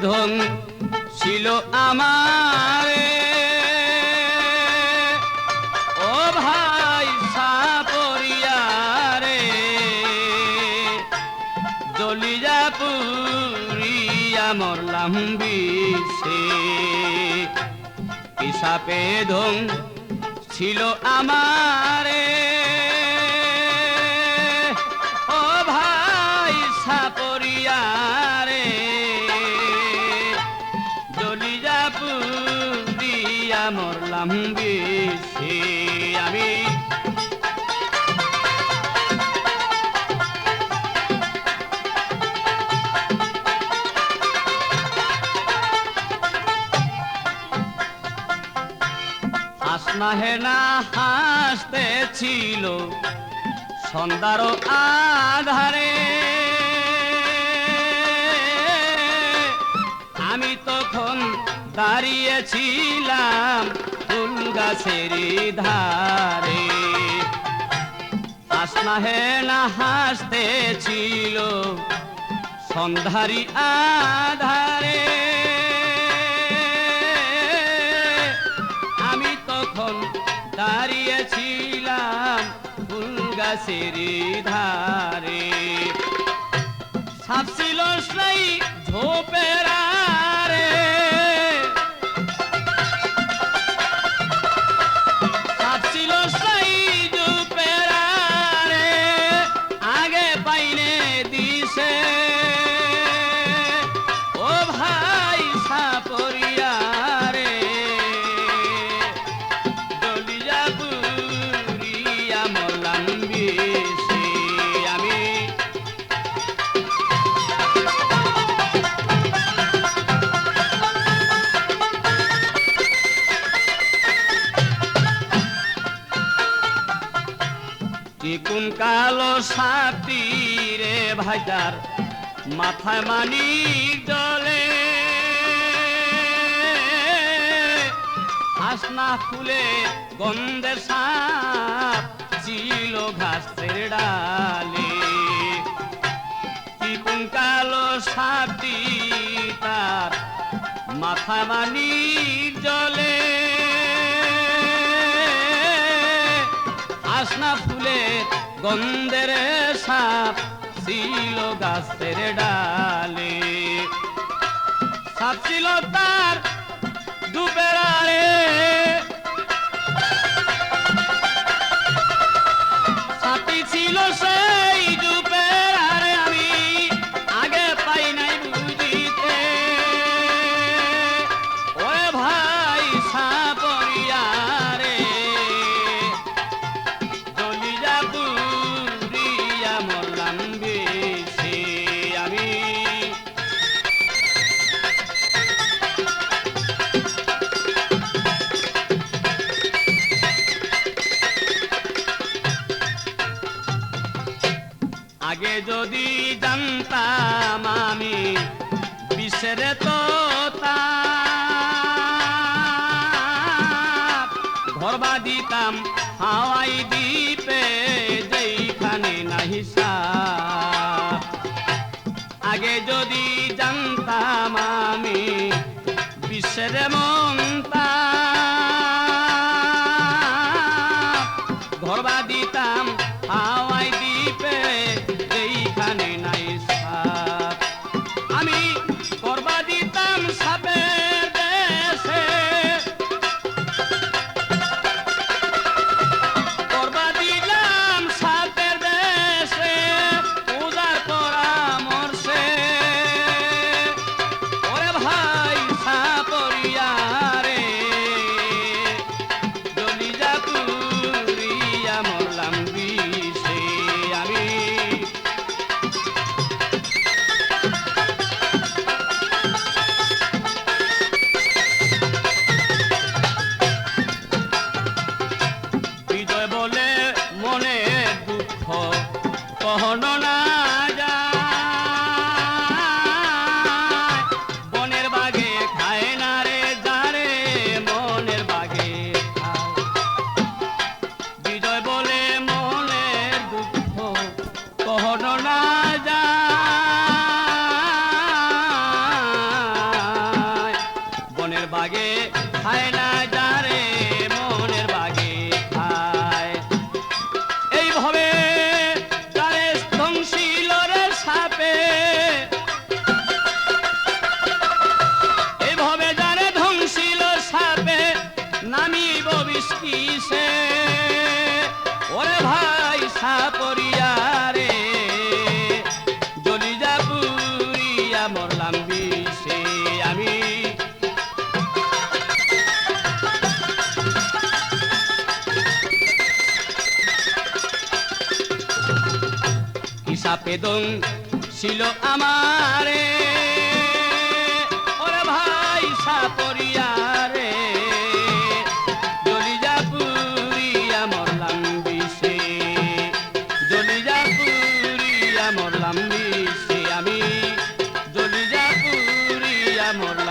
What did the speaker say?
ধন ছিল আমারে ও ভাই সাপরিয়ারে জলিয়া পুরিয়া মরলাম বিষে পিসাপে ধন ছিল আমারে ও ভাই সাপরিয়ারে জলিয়া পুরিয়া মরলাম বিষে আমি হাসনা হেনা হাসতেছিল সন্ধ্যার আধারে আমি তখন দাঁড়িয়েছিলাম ফুল গাছের ধারে হাসনা হেনা হাসতেছিল সন্ধ্যারি আধারে দাঁড়িয়েছিলাম ফুল গাছের ধারে সাপ ছিল সেই ঝোপের আড়ে সাপ ছিল সেই ঝোপের আড়ে আগে পাইনে দিছে ও ভাই সাপরিয়ারে কোন কালো সাপটি রে ভাইটার মাথায় মানিক জলে হাসনা ফুলে গন্ধের সাপ ছিল ঘাসের ডালে কোন কালো সাপটি তার মাথায় মানিক জলে হাসনা ফুলে গন্ধের সাপ ছিল গাছের ডালে সাপ ছিল তার ডুবের আড়ে সাপি ছিল সেই ডুবের আড়ে আমি আগে পাই নাই বুঝিতে ওরে ভাই সাপরিয়ারে আগে যদি জানতাম আমি বিষের তো ঘরবা দিতাম হাওয়াই দ্বীপে যেইখানে নাহি সাপ আগে যদি জানতাম আমি বিষের মনতা ঘরবা দিতাম হাওয়াই দ্বীপে যেইখানে নাই সাপ আমি করবা দিতাম সাপের দেশে করবা দিলাম সাপের দেশে পূজার পরামর্শে ওরে ভাই সাপরিয়ারে জলিয়া পুরিয়া মরলাম বিষে সাপরিয়া রে জলিজা পুরিয়া মরলাম বিষে আমি সাপেদং ছিল আমারে ওরে ভাই সাপরিয়া রে জলিজা পুরিয়া মরলাম বিষে জলিজা পুরিয়া মরলাম বিষে আমি জলিজা পুরিয়া মরলাম